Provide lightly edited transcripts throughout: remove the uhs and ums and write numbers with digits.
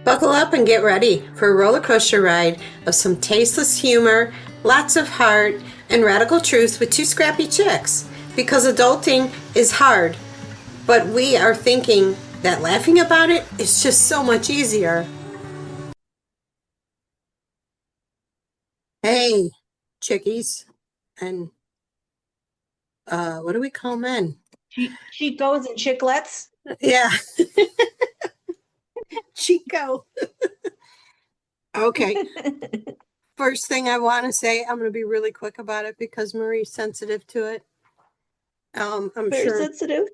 Buckle up and get ready for a roller coaster ride of some tasteless humor, lots of heart, and radical truth with two scrappy chicks. Because adulting is hard, but we are thinking that laughing about it is just so much easier. Hey, chickies, and what do we call men? Chicos and chiclets. Yeah, Chico. Okay, first thing I want to say, I'm going to be really quick about it because Marie's sensitive to it. I'm Very sure sensitive.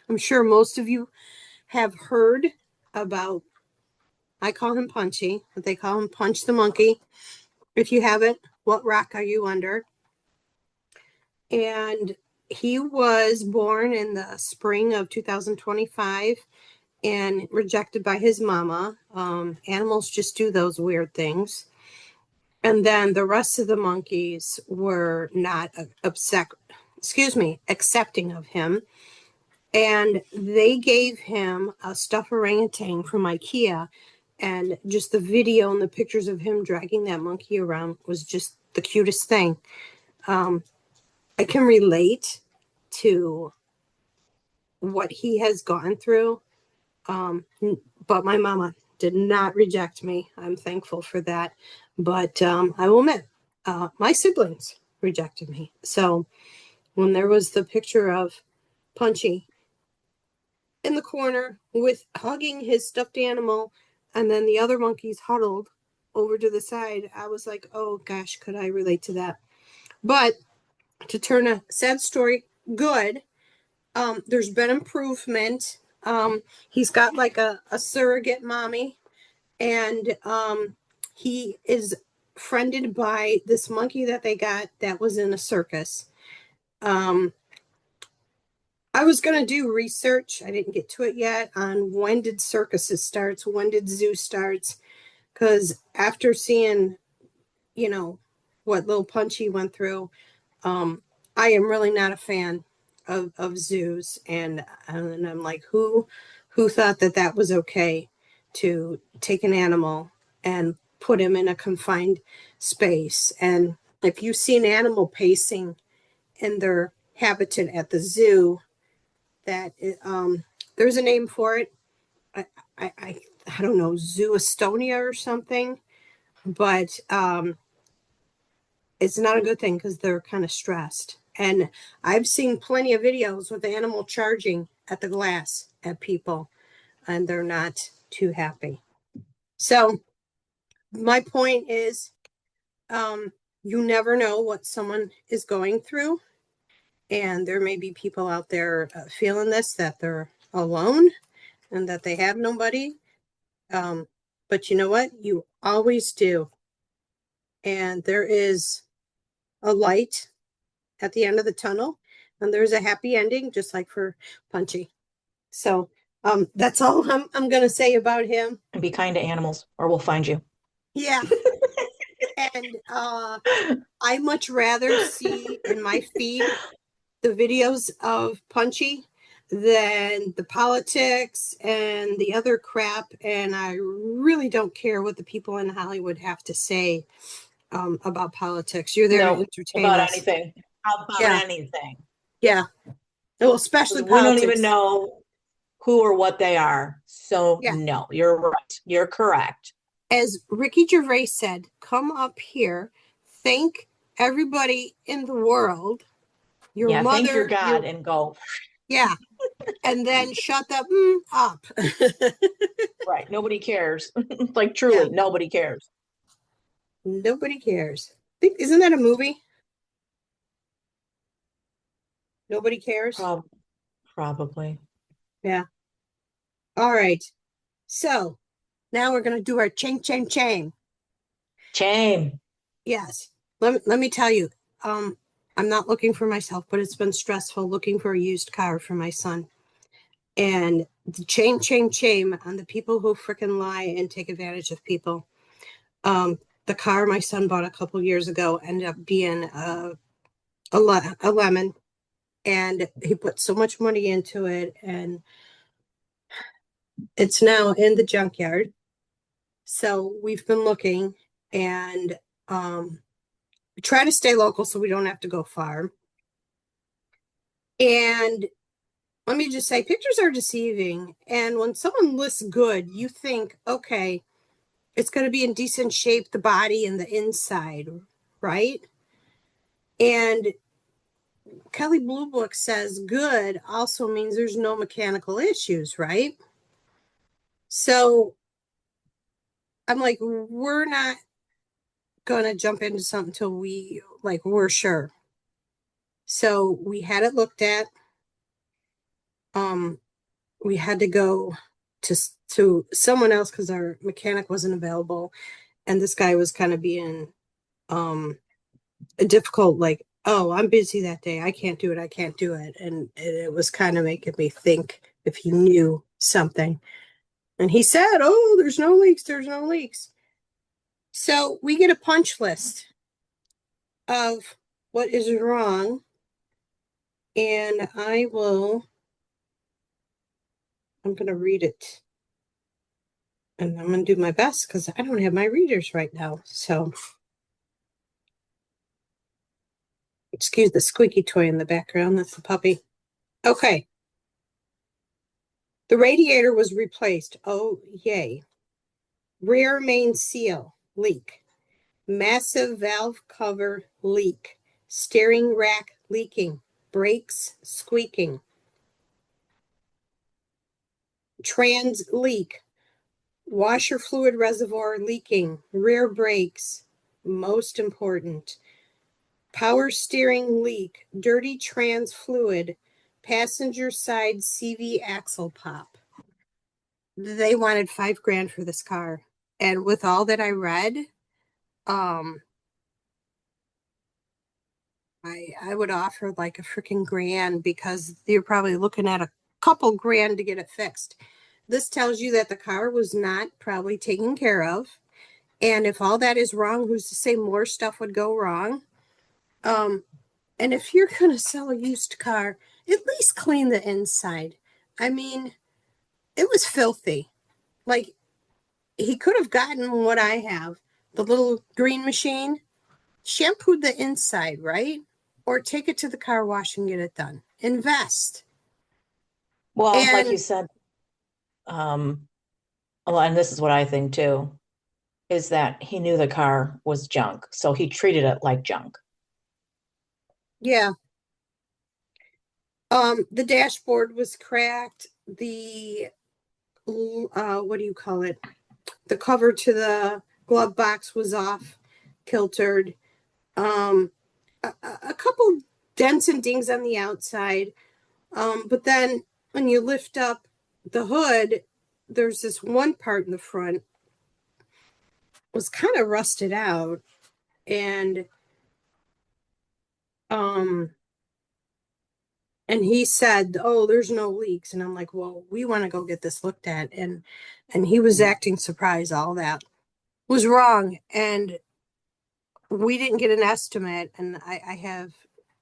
I'm sure most of you have heard about, I call him Punchy, but they call him Punch the Monkey. If you haven't, what rock are you under? And he was born in the spring of 2025 and rejected by his mama. Animals just do those weird things. And then the rest of the monkeys were not accepting of him. And they gave him a stuffed orangutan from IKEA. And just the video and the pictures of him dragging that monkey around was just the cutest thing. I can relate to what he has gone through. Um, but my mama did not reject me. I'm thankful for that. But I will admit, my siblings rejected me. So when there was the picture of Punchy in the corner with hugging his stuffed animal, and then the other monkeys huddled over to the side, I was like, oh gosh, could I relate to that? But to turn a sad story good, there's been improvement. He's got like a surrogate mommy, and he is friended by this monkey that they got that was in a circus. Um, I was going to do research. I didn't get to it yet on when did circuses starts, when did zoo starts, because after seeing, you know, what little Punchy went through, um, I am really not a fan of zoos, and I'm like, who thought that that was okay to take an animal and put him in a confined space? And if you see an animal pacing in their habitat at the zoo, that there's a name for it. I, I I I don't know, Zoo Estonia or something, but it's not a good thing because they're kind of stressed. And I've seen plenty of videos with the animal charging at the glass at people, and they're not too happy. So my point is, you never know what someone is going through, and there may be people out there feeling this, that they're alone and that they have nobody. But you know what? You always do. And there is a light at the end of the tunnel, and there's a happy ending, just like for Punchy. So that's all I'm going to say about him. And be kind to animals, or we'll find you. Yeah. And I much rather see in my feed the videos of Punchy than the politics and the other crap. And I really don't care what the people in Hollywood have to say about politics. You're there to No, entertain about us. anything. About Yeah, anything. yeah. Well, especially We don't even politics. know who or what they are. So, Yeah. no, you're right. You're correct. As Ricky Gervais said, come up here, thank everybody in the world, your Yeah, thank your mother, God your, and go. yeah, and then shut the up. Right. Nobody cares. Like, Yeah, truly, nobody cares. nobody cares. Think, isn't that a movie? Nobody cares. Prob- Probably. Yeah. All right. So now we're going to do our chain. Shame. Yes. Let me tell you, I'm not looking for myself, but it's been stressful looking for a used car for my son. And the shame on the people who freaking lie and take advantage of people. The car my son bought a couple years ago ended up being a lemon, and he put so much money into it, and It's now in the junkyard. So we've been looking and we try to stay local so we don't have to go far. And let me just say, pictures are deceiving. And when someone lists good, you think, okay, it's going to be in decent shape, the body and the inside, right? And Kelly Blue Book says good also means there's no mechanical issues, right? So I'm like, we're not going to jump into something until we're sure. So we had it looked at. Um, we had to go to someone else because our mechanic wasn't available, and this guy was kind of being difficult. Like, oh, I'm busy that day. I can't do it. I can't do it. And it was kind of making me think if he knew something. And he said, oh, there's no leaks. There's no leaks. So we get a punch list of what is wrong. And I'm going to read it. And I'm going to do my best because I don't have my readers right now. So excuse the squeaky toy in the background. That's the puppy. Okay. The radiator was replaced. Oh, yay. Rear main seal leak. Massive valve cover leak. Steering rack leaking. Brakes squeaking. Trans leak. Washer fluid reservoir leaking. Rear brakes. Most important. Power steering leak. Dirty trans fluid. Passenger side CV axle pop. They wanted $5,000 for this car. And with all that I read, um, I would offer like a freaking grand because you're probably looking at a couple grand to get it fixed. This tells you that the car was not probably taken care of. And if all that is wrong, who's to say more stuff would go wrong? Um, and if you're gonna sell a used car, at least clean the inside. I mean, it was filthy. Like he could have gotten what I have, the little green machine, shampooed the inside, right? Or take it to the car wash and get it done. Invest. Well, like you And said, um, well, and this is what I think too, is that he knew the car was junk, so he treated it like junk. yeah, the dashboard was cracked. The what do you call it? The cover to the glove box was off, kiltered. Um, a couple dents and dings on the outside. But then when you lift up the hood, there's this one part in the front was kind of rusted out, and um and he said, oh, there's no leaks, and I'm like, well, we want to go get this looked at. And he was acting surprised. All that was wrong, and we didn't get an estimate, and I have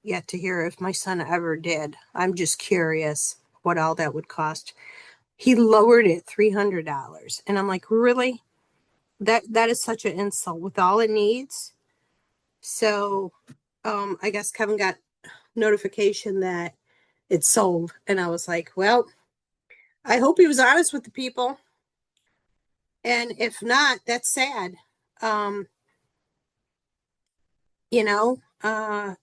yet to hear if my son ever did. I'm just curious what all that would cost. He lowered it $300, and I'm like, really? That is such an insult with all it needs. So I guess Kevin got notification that it's sold, and I was like, well, I hope he was honest with the people, and if not, that's sad. um you know uh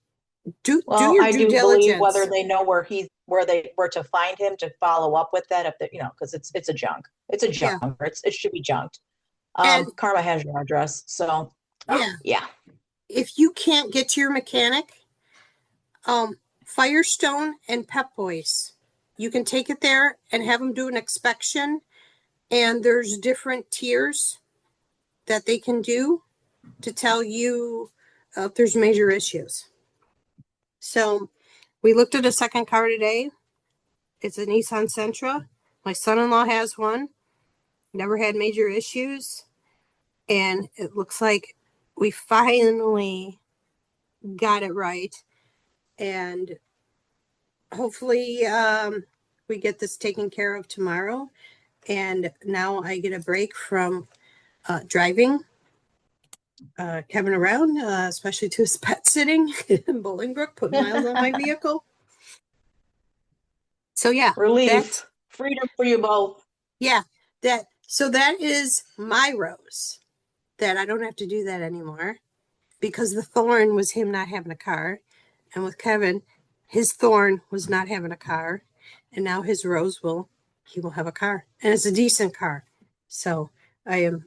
do Well, your I due do believe whether diligence. they know where they were to find him to follow up with that, if they, because it's a junk. It's a junk. Yeah. It should be junked. And Karma has your address, so yeah, yeah. if you can't get to your mechanic, Firestone and Pep Boys, you can take it there and have them do an inspection, and there's different tiers that they can do to tell you if there's major issues. So we looked at a second car today. It's a Nissan Sentra. My son-in-law has one. Never had major issues. And it looks like we finally got it right. And hopefully we get this taken care of tomorrow. And now I get a break from driving Kevin around, especially to his pet sitting in Bolingbrook, putting miles on my vehicle. So yeah, that's Relief, freedom for you both. yeah, that is my rose. That I don't have to do that anymore because the thorn was him not having a car. And with Kevin, his thorn was not having a car. And now his rose he will have a car. And it's a decent car. So I'm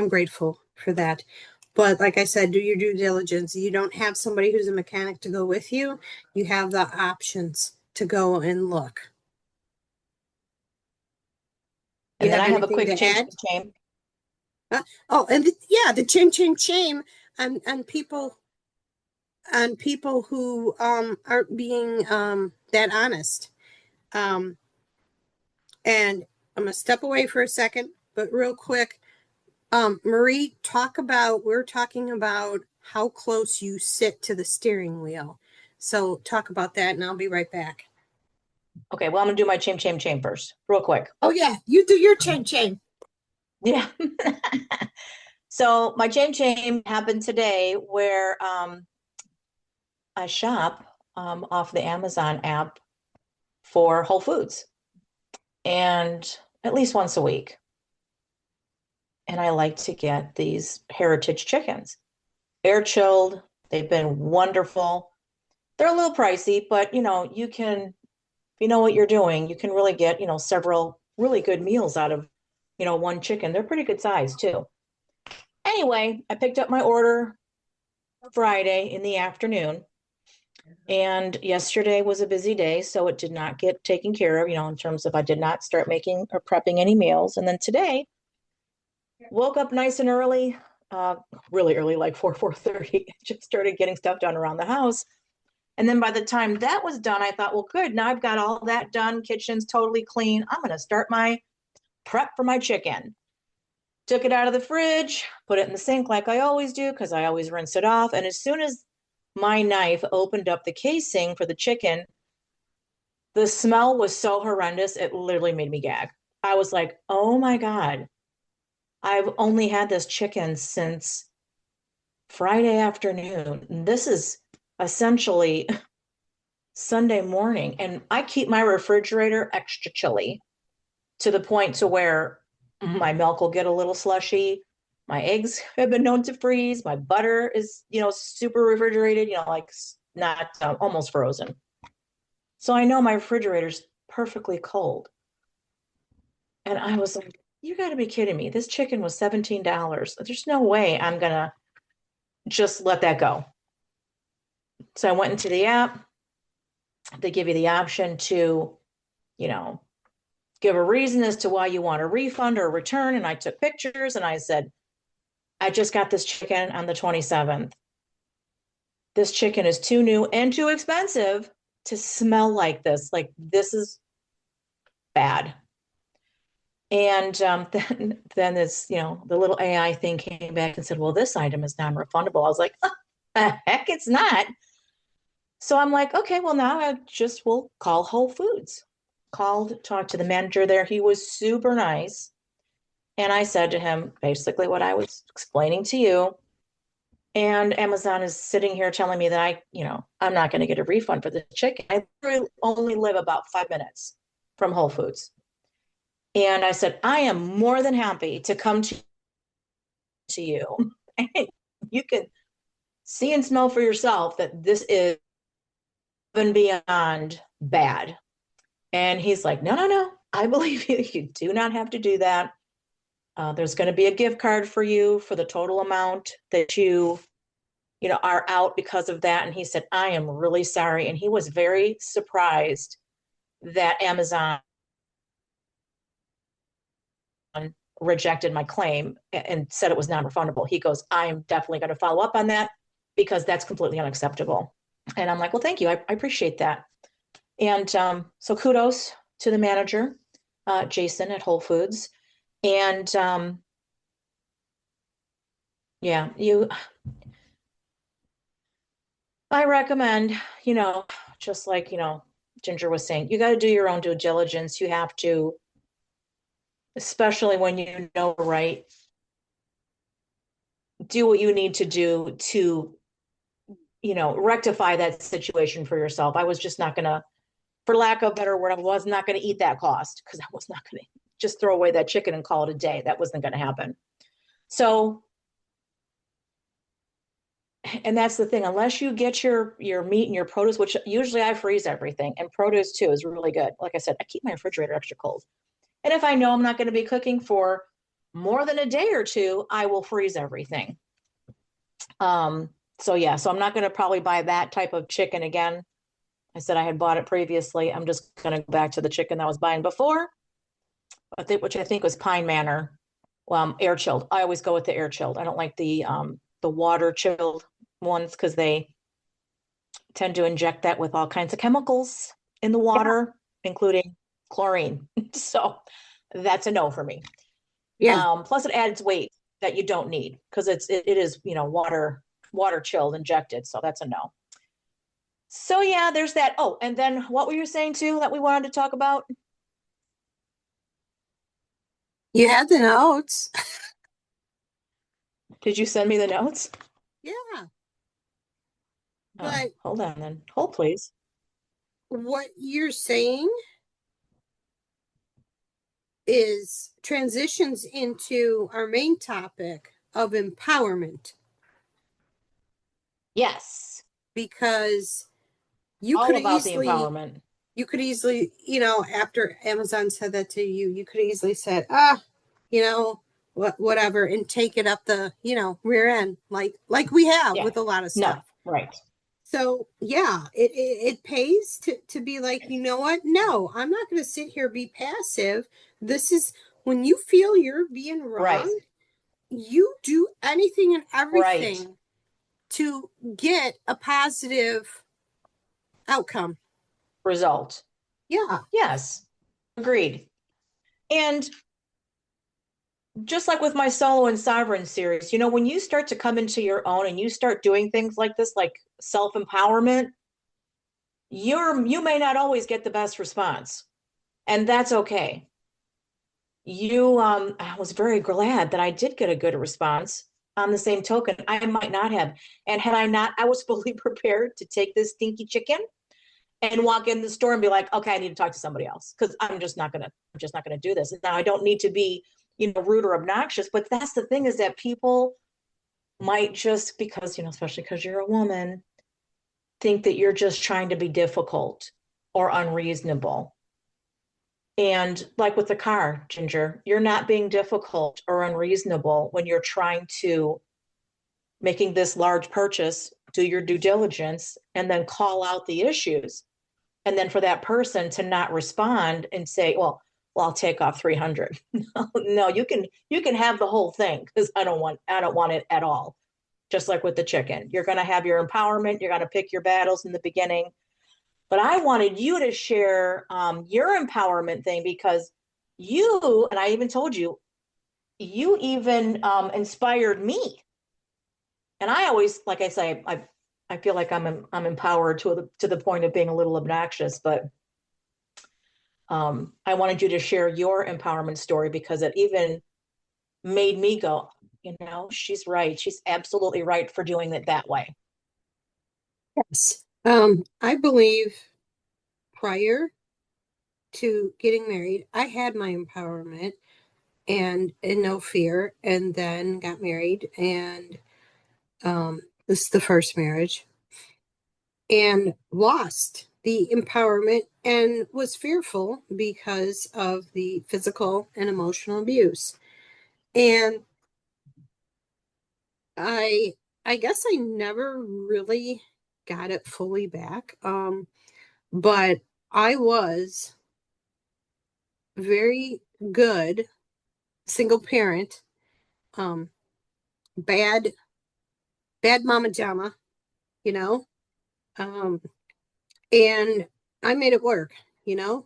grateful for that. But like I said, do your due diligence. You don't have somebody who's a mechanic to go with you. You have the options to go and look. You And then have I have a anything quick to add? Chames. Oh, and yeah, the ching and people who aren't being that honest. Um, and I'm gonna step away for a second, but real quick, Marie, we're talking about how close you sit to the steering wheel. So talk about that, and I'll be right back. Okay, well, I'm gonna do my chame first, real quick. Oh yeah, you do your chain. Yeah. So my chame happened today where I shop off the Amazon app for Whole Foods and at least once a week. And I like to get these heritage chickens. Air chilled. They've been wonderful. They're a little pricey, but you can, if you know what you're doing, you can really get, several really good meals out of, one chicken. They're pretty good size too. Anyway, I picked up my order Friday in the afternoon. And yesterday was a busy day, so it did not get taken care of, in terms of I did not start making or prepping any meals. And then today, woke up nice and early, uh, really early, like 4:30, just started getting stuff done around the house. And then by the time that was done, I thought, well, good, now I've got all that done. Kitchen's totally clean. I'm going to start my prep for my chicken. Took it out of the fridge, put it in the sink like I always do, because I always rinse it off. And as soon as my knife opened up the casing for the chicken, the smell was so horrendous, it literally made me gag. I was like, oh my God, I've only had this chicken since Friday afternoon. This is essentially Sunday morning. And I keep my refrigerator extra chilly to the point to where my milk will get a little slushy. My eggs have been known to freeze. My butter is, super refrigerated, like not almost frozen. So I know my refrigerator's perfectly cold. And I was like, you got to be kidding me. This chicken was $17. There's no way I'm going to just let that go. So I went into the app. They give you the option to, you know, give a reason as to why you want a refund or a return. And I took pictures and I said, I just got this chicken on the 27th. This chicken is too new and too expensive to smell like this. Like, this is bad. And then this, the little AI thing came back and said, well, this item is non-refundable. I was like, oh, the heck, it's not. So I'm like, okay, well, now I just will call Whole Foods. Called, talked to the manager there. He was super nice. And I said to him basically what I was explaining to you. And Amazon is sitting here telling me that I'm not going to get a refund for the chicken. I only live about 5 minutes from Whole Foods. And I said, I am more than happy to come to you. And you can see and smell for yourself that this is even beyond bad. And he's like, no, no, no. I believe you. You do not have to do that. There's going to be a gift card for you for the total amount that you are out because of that. And he said, I am really sorry. And he was very surprised that Amazon rejected my claim and said it was non-refundable. He goes, I am definitely going to follow up on that because that's completely unacceptable. And I'm like, well, thank you. I appreciate that. And so kudos to the manager, Jason at Whole Foods. And yeah, I recommend, just like, Ginger was saying, you got to do your own due diligence. You have to especially when you know, right, do what you need to do to, rectify that situation for yourself. I was just not going to, for lack of a better word, I was not going to eat that cost because I was not going to just throw away that chicken and call it a day. That wasn't going to happen. So, and that's the thing, unless you get your meat and your produce, which usually I freeze everything, and produce too is really good. Like I said, I keep my refrigerator extra cold. And if I know I'm not going to be cooking for more than a day or two, I will freeze everything. Um, so yeah, so I'm not going to probably buy that type of chicken again. I said I had bought it previously. I'm just going to go back to the chicken that I was buying before, which I think was Pine Manor, air chilled. I always go with the air chilled. I don't like the water chilled ones because they tend to inject that with all kinds of chemicals in the Yeah. water, including chlorine. So that's a no for me. Yeah. Plus it adds weight that you don't need because it is, water chilled injected. So that's a no. So yeah, there's that. Oh, and then what were you saying too that we wanted to talk about? You had the notes. Did you send me the notes? Yeah. Oh, But hold on then. Hold please. what you're saying is transitions into our main topic of empowerment Yes. because you All could about the easily empowerment. after Amazon said that to you, you could easily said, whatever, and take it up the, rear end, like we have Yeah. with a lot of No. stuff. Right. So yeah, it pays to be like, you know what? No, I'm not going to sit here be passive. This is when you feel you're being Right. wronged, you do anything and Right. everything to get a positive outcome. Result. Yeah. Yes. Agreed. And just like with my solo and sovereign series, when you start to come into your own and you start doing things like this, like self-empowerment, you may not always get the best response. And that's okay. I was very glad that I did get a good response. On the same token, I might not have. And had I not, I was fully prepared to take this stinky chicken and walk in the store and be like, okay, I need to talk to somebody else because I'm just not gonna do this. Now I don't need to be, rude or obnoxious, but that's the thing is that people might just because, especially because you're a woman, think that you're just trying to be difficult or unreasonable. And like with the car, Ginger, you're not being difficult or unreasonable when you're trying to making this large purchase, do your due diligence, and then call out the issues. And then for that person to not respond and say, well, I'll take off 300. No, you can have the whole thing because I don't want it at all. Just like with the chicken, you're going to have your empowerment. You're going to pick your battles in the beginning. But I wanted you to share your empowerment thing because and I even told you, you even inspired me. And I always, like I say, I feel like I'm empowered to the point of being a little obnoxious, but I wanted you to share your empowerment story because it even made me go, she's right. She's absolutely right for doing it that way. Yes. I believe prior to getting married, I had my empowerment and no fear, and then got married, and this is the first marriage, and lost the empowerment and was fearful because of the physical and emotional abuse. And I I guess I never really got it fully back. But I was very good single parent, um, bad mama jama, you know, um, and I made it work. You know,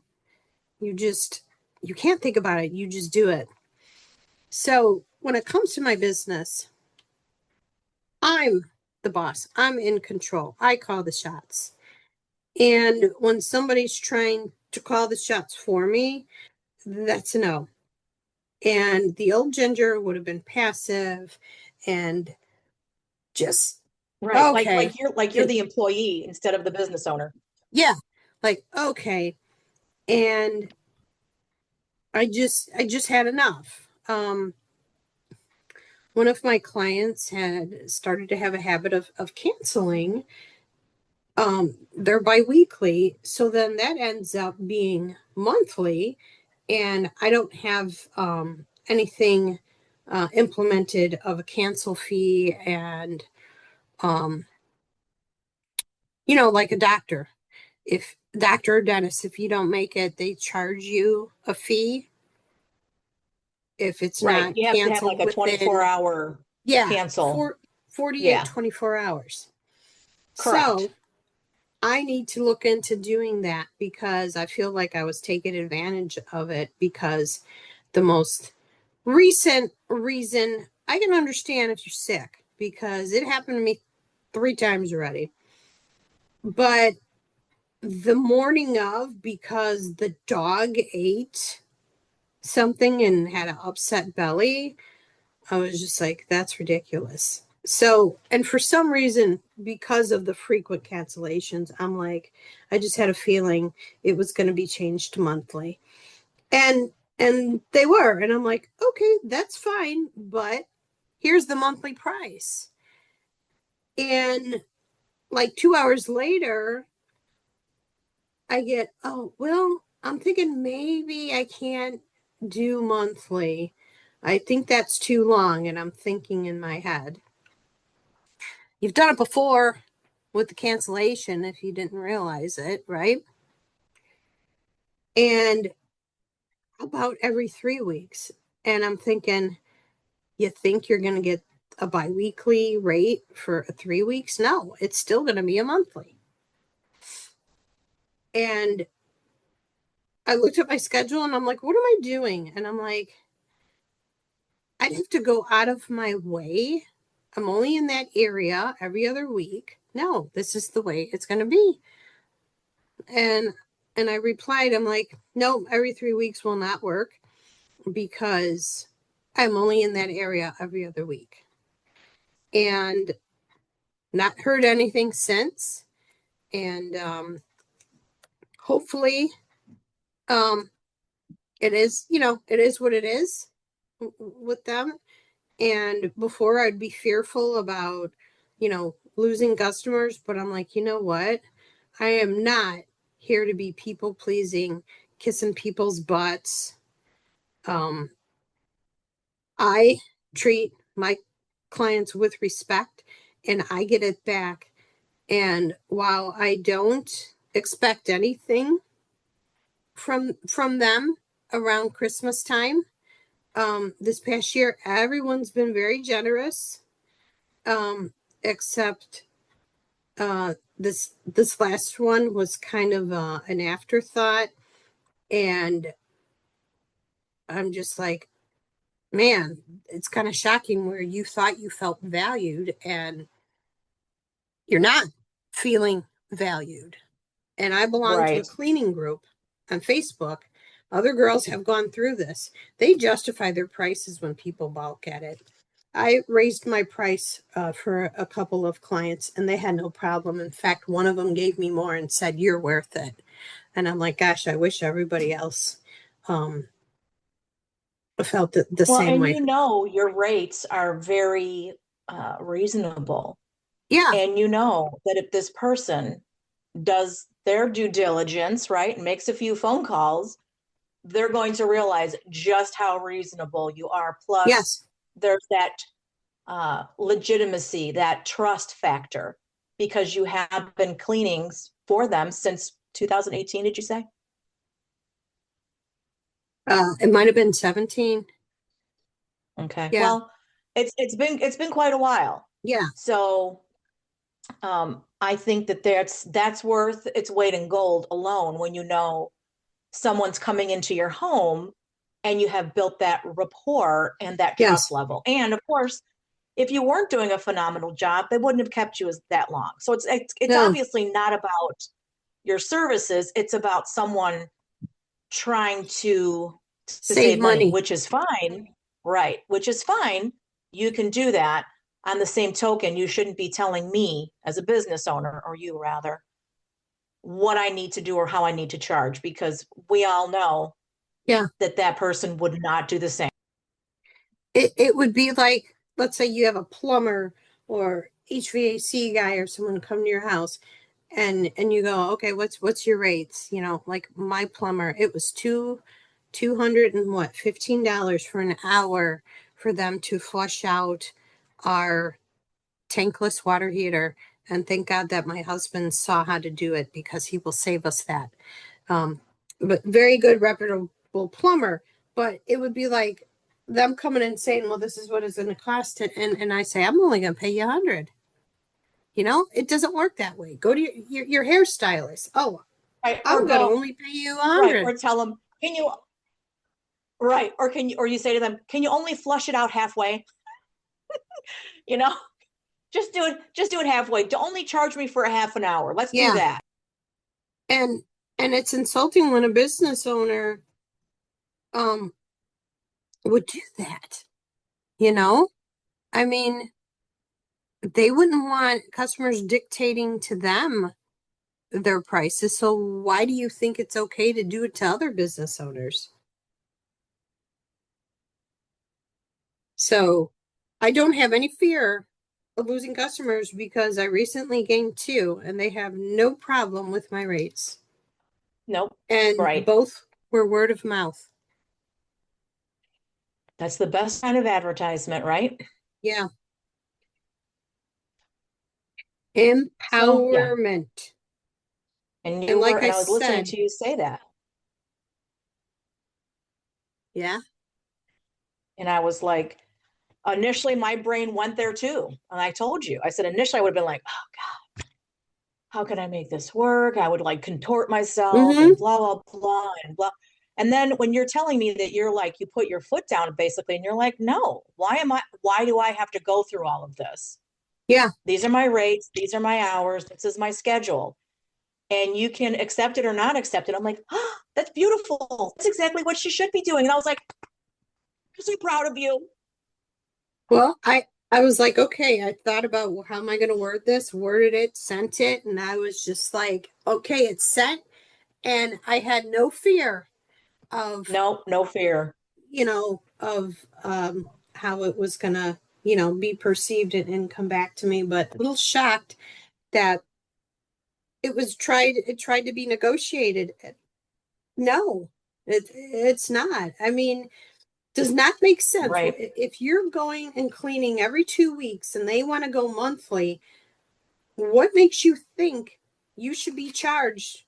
you just you can't think about it, you just do it. So when it comes to my business, I'm the boss. I'm in control. I call the shots. And when somebody's trying to call the shots for me, that's a no. And the old Ginger would have been passive and just, Right. okay, Like you're can, the employee instead of the business owner. yeah, like, okay. And I just had enough. One of my clients had started to have a habit of canceling. They're biweekly, so then that ends up being monthly, and I don't have anything implemented of a cancel fee and um, like a doctor. If doctor or dentist, if you don't make it, they charge you a fee if it's Right. not You have to have like canceled a 24 within, hour yeah, cancel. 48, Yeah, 24 hours. So correct. I need to look into doing that because I feel like I was taking advantage of it because the most recent reason I can understand if you're sick because it happened to me 3 times already. But the morning of, because the dog ate something and had an upset belly, I was just like, that's ridiculous. So, and for some reason, because of the frequent cancellations, I'm like, I just had a feeling it was going to be changed to monthly. And they were, and I'm like, okay, that's fine, but here's the monthly price. And like 2 hours later, I get, oh, well, I'm thinking maybe I can't do monthly. I think that's too long. And I'm thinking in my head, you've done it before with the cancellation if you didn't realize it, right? And about every 3 weeks. And I'm thinking, you think you're going to get a biweekly rate for 3 weeks? No, it's still going to be a monthly. And I looked at my schedule and I'm like, what am I doing? And I'm like, I'd have to go out of my way. I'm only in that area every other week. No, this is the way it's going to be. And I replied, I'm like, no, every 3 weeks will not work because I'm only in that area every other week. And not heard anything since. And hopefully, um, it is, it is what it is with them. And before I'd be fearful about, losing customers, but I'm like, you know what? I am not here to be people pleasing, kissing people's butts. Um, I treat my clients with respect and I get it back. And while I don't expect anything from them around Christmas time, this past year everyone's been very generous, except this last one was kind of an afterthought, and I'm just like, man, it's kind of shocking where you thought you felt valued and you're not feeling valued. And I belong to a Right. cleaning group on Facebook. Other girls have gone through this. They justify their prices when people balk at it. I raised my price for a couple of clients and they had no problem. In fact, one of them gave me more and said, "You're worth it." And I'm like, gosh, I wish everybody else um, felt the Well, same and way. your rates are very reasonable. Yeah, And you know that if this person does their due diligence, right, and makes a few phone calls, they're going to realize just how reasonable you are. Plus, yes. there's that legitimacy, that trust factor, because you have been cleanings for them since 2018, did you say? It might have been 17. Okay. Yeah, Well, it's been quite a while. yeah, So I think that that's worth its weight in gold alone when you know someone's coming into your home and you have built that rapport and that trust yes. level. And of course, if you weren't doing a phenomenal job, they wouldn't have kept you as that long. So it's No, obviously not about your services. It's about someone trying to to Save save money, money. which is fine, right? Which is fine. You can do that. On the same token, you shouldn't be telling me as a business owner, or you rather, what I need to do or how I need to charge, because we all know Yeah. that that person would not do the same. It would be like, let's say you have a plumber or HVAC guy or someone come to your house and you go, okay, what's your rates? You know, like my plumber, it was $200 and what, $15 for an hour for them to flush out our tankless water heater. And thank God that my husband saw how to do it because he will save us that. Um, but very good, reputable plumber. But it would be like them coming and saying, well, this is what it's going to cost. And I say, I'm only going to pay you 100. You know, it doesn't work that way. Go to your hairstylist. Oh, Right. Or I'm going to go, only pay you right. 100. Or tell them, can you, right. Or can you, or you say to them, can you only flush it out halfway? You know, just do it halfway. To only charge me for a half an hour. Let's do Yeah. that. And it's insulting when a business owner um would do that. You know? I mean, they wouldn't want customers dictating to them their prices. So why do you think it's okay to do it to other business owners? So I don't have any fear of losing customers because I recently gained two and they have no problem with my rates. Nope. And Right. both were word of mouth. That's the best kind of advertisement, right? Yeah. So yeah. Empowerment. And And you were, like I and I was listening said, to you say that. yeah. And I was like, initially my brain went there too. And I told you, I said, initially I would have been like, oh, how can I make this work? I would like contort myself Mm-hmm. and blah, blah, blah, and blah. And then when you're telling me that you're like, you put your foot down basically, and you're like, no, why do I have to go through all of this? Yeah. These are my rates. These are my hours. This is my schedule. And you can accept it or not accept it. I'm like, oh, that's beautiful. That's exactly what she should be doing. And I was like, I'm so proud of you. Well, I was like, okay, I thought about, well, how am I going to word this? Worded it, sent it, and I was just like, okay, it's sent. And I had no fear of, No, no fear. how it was going to, be perceived and come back to me, but a little shocked that it tried to be negotiated. No, it's not. I mean, does not make sense. Right. If you're going and cleaning every 2 weeks and they want to go monthly, what makes you think you should be charged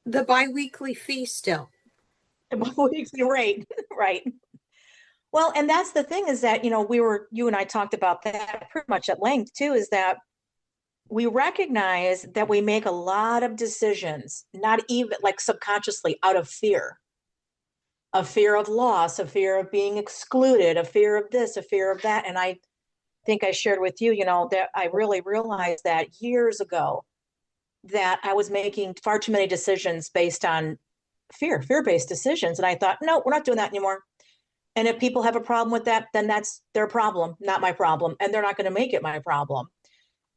the biweekly fee still? Right. Right. Well, and that's the thing is that, you and I talked about that pretty much at length too, is that we recognize that we make a lot of decisions, not even like subconsciously out of fear of loss, a fear of being excluded, a fear of this, a fear of that. And I think I shared with you, that I really realized that years ago that I was making far too many decisions based on fear-based decisions. And I thought, no, we're not doing that anymore. And if people have a problem with that, then that's their problem, not my problem. And they're not going to make it my problem.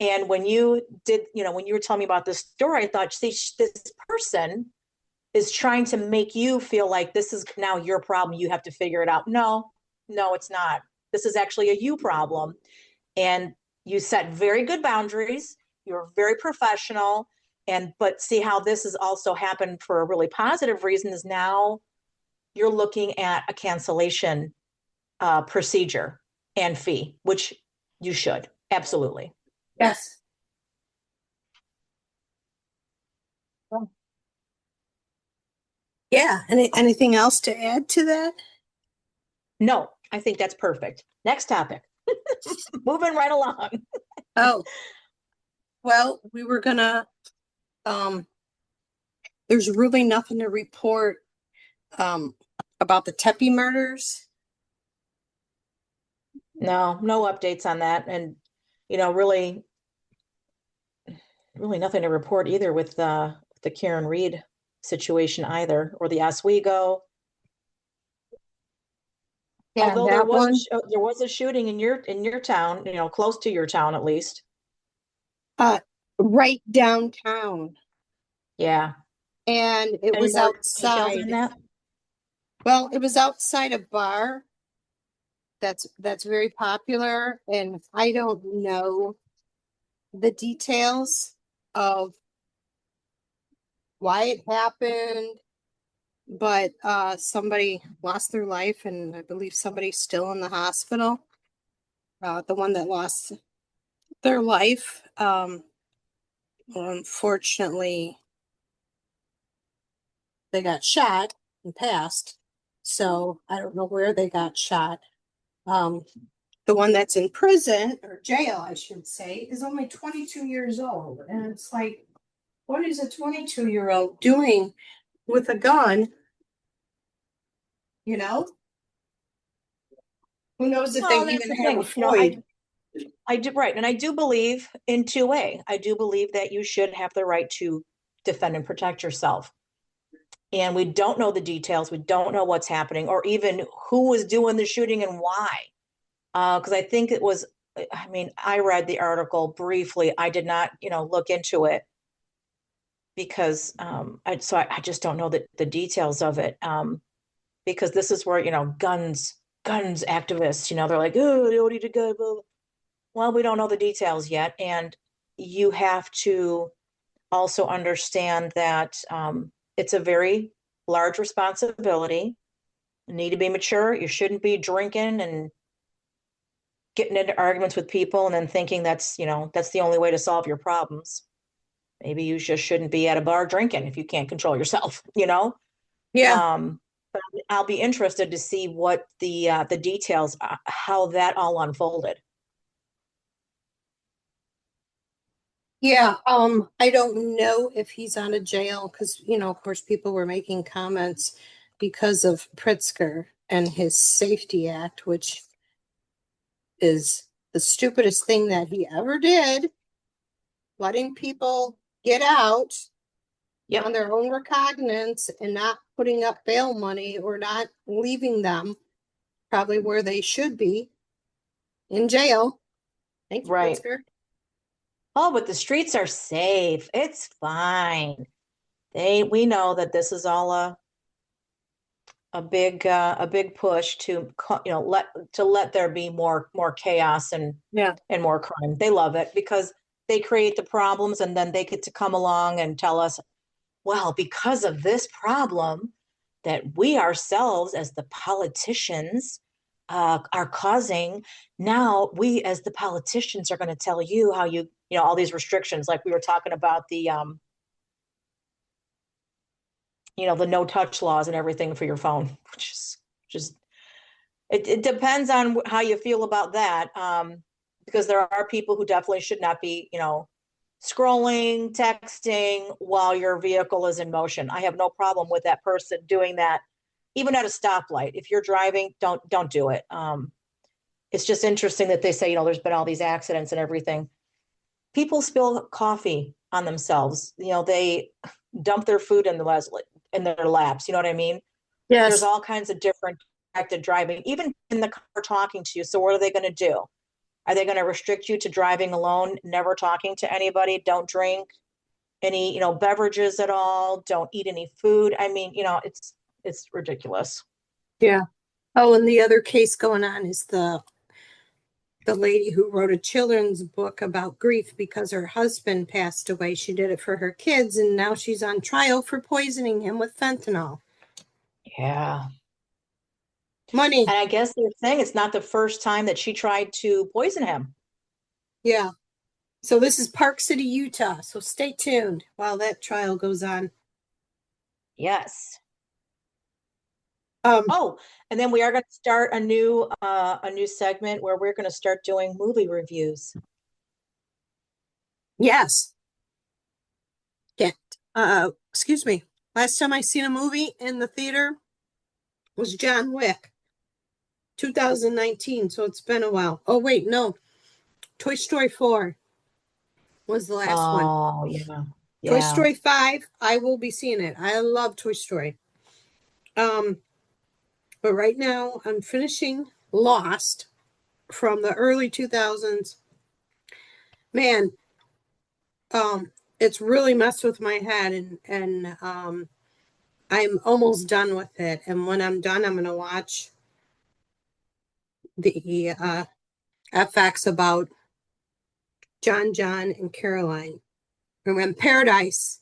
And when you did, when you were telling me about this story, I thought, see, this person is trying to make you feel like this is now your problem. You have to figure it out. No, no, it's not. This is actually a you problem. And you set very good boundaries. You're very professional. But see how this has also happened for a really positive reason is now you're looking at a cancellation procedure and fee, which you should. Absolutely. Yes. Yeah. Anything else to add to that? No, I think that's perfect. Next topic. Moving right along. Oh, well, we were gonna, um, there's really nothing to report, um, about the Tepe murders. No, no updates on that. And, really, really nothing to report either with the Karen Reed situation either, or the Oswego. Yeah, Although that one. there was a shooting in your town, close to your town at least. Uh, right downtown. Yeah. And it Any was more details on outside. that? Well, it was outside a bar that's very popular, and I don't know the details of why it happened, but somebody lost their life, and I believe somebody's still in the hospital. The one that lost their life, unfortunately, they got shot and passed. So I don't know where they got shot. Um, the one that's in prison or jail, I should say, is only 22 years old. And it's like, what is a 22-year-old doing with a gun? You know, who knows if they Well, that's even the have a thing. Floyd? I do, right. And I do believe in 2A. I do believe that you should have the right to defend and protect yourself. And we don't know the details. We don't know what's happening or even who was doing the shooting and why. Because I think it was, I mean, I read the article briefly. I did not, look into it because I just don't know the details of it. Because this is where, guns activists, they're like, oh, they don't need a gun. Blah, blah. Well, we don't know the details yet. And you have to also understand that it's a very large responsibility. You need to be mature. You shouldn't be drinking and getting into arguments with people and then thinking that's the only way to solve your problems. Maybe you just shouldn't be at a bar drinking if you can't control yourself. Yeah, Um, but I'll be interested to see what the details, how that all unfolded. yeah. I don't know if he's out of jail because, of course, people were making comments because of Pritzker and his Safety Act, which is the stupidest thing that he ever did, letting people get out on Yep, their own recognizance and not putting up bail money or not leaving them probably where they should be in jail. Thank you, right. Pritzker. Oh, but the streets are safe. It's fine. We know that this is all a big push to let there be more chaos Yeah. and more crime. They love it because they create the problems and then they get to come along and tell us, well, because of this problem that we ourselves as the politicians are causing, now we as the politicians are going to tell you how all these restrictions, like we were talking about the no touch laws and everything for your phone, which is just it depends on how you feel about that. Because there are people who definitely should not be, scrolling, texting while your vehicle is in motion. I have no problem with that person doing that, even at a stoplight. If you're driving, don't do it. It's just interesting that they say, there's been all these accidents and everything. People spill coffee on themselves. They dump their food in their laps. You know what I mean? There's Yes. all kinds of different active driving, even in the car talking to you. So what are they going to do? Are they going to restrict you to driving alone, never talking to anybody? Don't drink any, beverages at all. Don't eat any food. I mean, it's ridiculous. Yeah. Oh, and the other case going on is the lady who wrote a children's book about grief because her husband passed away. She did it for her kids, and now she's on trial for poisoning him with fentanyl. Yeah. Money. And I guess they're saying it's not the first time that she tried to poison him. Yeah. So this is Park City, Utah. So stay tuned while that trial goes on. Yes. Um, Oh, and then we are going to start a new segment where we're going to start doing movie reviews. yes. Yeah. Excuse me. Last time I seen a movie in the theater was John Wick, 2019. So it's been a while. Oh wait, no. Toy Story 4 was the last one. Oh, yeah. Toy Yeah. Story 5, I will be seeing it. I love Toy Story. Um, But right now I'm finishing Lost from the early 2000s. Man, it's really messed with my head, and I'm almost done with it. And when I'm done, I'm gonna watch the FX about John and Caroline. And when Paradise,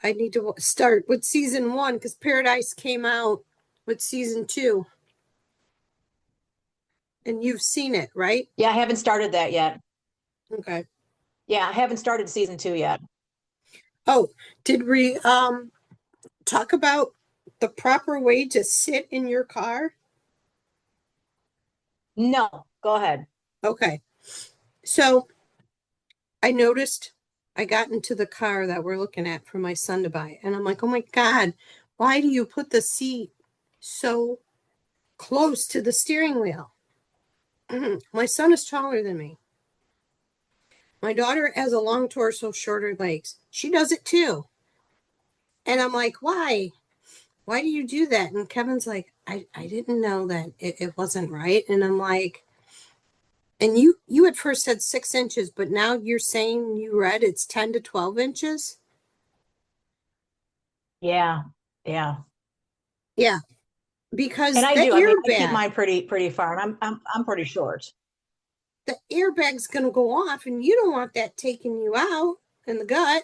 I need to start with season one because Paradise came out with season two, and you've seen it, right? Yeah, I haven't started that yet. Okay. Yeah, I haven't started season 2 yet. Oh, did we talk about the proper way to sit in your car? No, go ahead. Okay. So I noticed I got into the car that we're looking at for my son to buy, and I'm like, oh my God, why do you put the seat so close to the steering wheel? My son is taller than me. My daughter has a long torso, shorter legs. She does it too. And I'm like, why? Why do you do that? And Kevin's like, I didn't know that it wasn't right. And I'm like, and you at first said 6 inches, but now you're saying you read it's 10 to 12 inches? Yeah, yeah. Yeah, And because I do. I mean, I keep mine pretty far, and I'm pretty short. the airbag's gonna go off and you don't want that taking you out in the gut.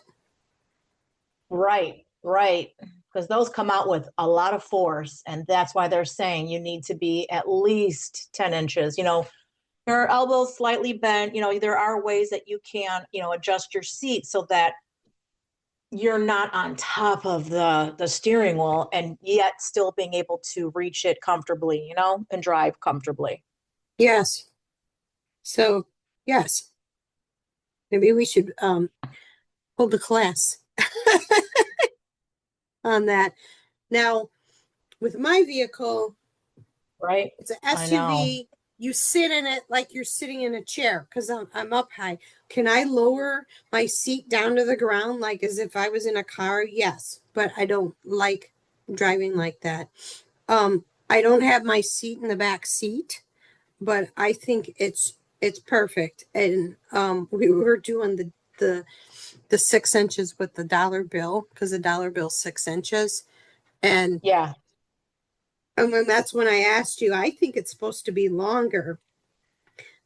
Right, right. Because those come out with a lot of force, and that's why they're saying you need to be at least 10 inches. Your elbows slightly bent. There are ways that you can, adjust your seat so that you're not on top of the steering wheel and yet still being able to reach it comfortably, and drive comfortably. Yes. So yes, maybe we should hold a class on that. Now, with my vehicle, Right? it's an I know. SUV. You sit in it like you're sitting in a chair because I'm up high. Can I lower my seat down to the ground like as if I was in a car? Yes, but I don't like driving like that. I don't have my seat in the back seat, but I think it's perfect. And we were doing the 6 inches with the dollar bill because the dollar bill's 6 inches. And Yeah. and when that's when I asked you, I think it's supposed to be longer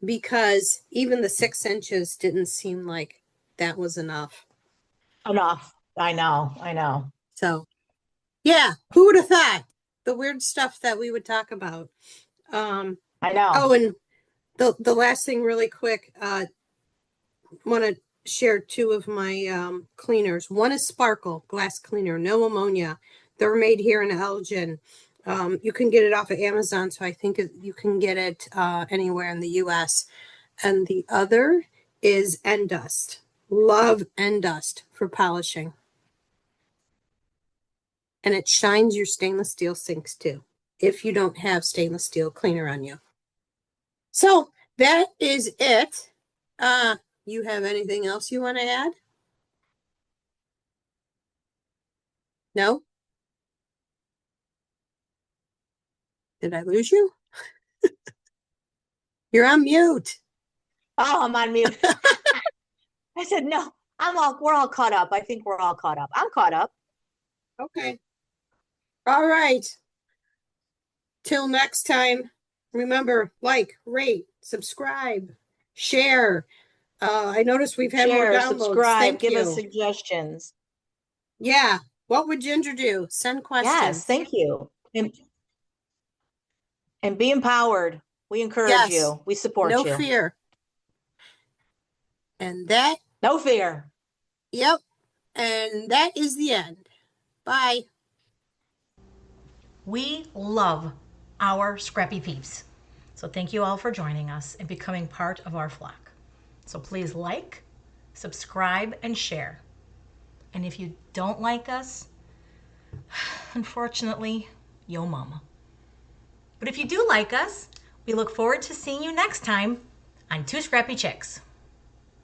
because even the 6 inches didn't seem like that was enough. Enough. I know. I know. So yeah, who would have thought the weird stuff that we would talk about? Um, I know. oh, and the last thing really quick, want to share two of my cleaners. One is Sparkle glass cleaner, no ammonia. They're made here in Elgin. You can get it off of Amazon, so I think you can get it anywhere in the U.S. And the other is Endust. Love Endust for polishing, and it shines your stainless steel sinks too. If you don't have stainless steel cleaner on you, so that is it. Uh, you have anything else you want to add? No? Did I lose you? You're on mute. Oh, I'm on mute. I said, no, we're all caught up. I think we're all caught up. I'm caught up. Okay. All right. Till next time, remember, like, rate, subscribe, share. I noticed we've had more Share, downloads. subscribe, Thank give us you. suggestions. Yeah. What would Ginger do? Send Yes, questions. thank you. And be empowered. We encourage Yes. you. We support No you. fear. And that, No fear. yep. And that is the end. Bye. We love our scrappy peeps. So thank you all for joining us and becoming part of our flock. So please like, subscribe, and share. And if you don't like us, unfortunately, yo mama. But if you do like us, we look forward to seeing you next time on Two Scrappy Chicks.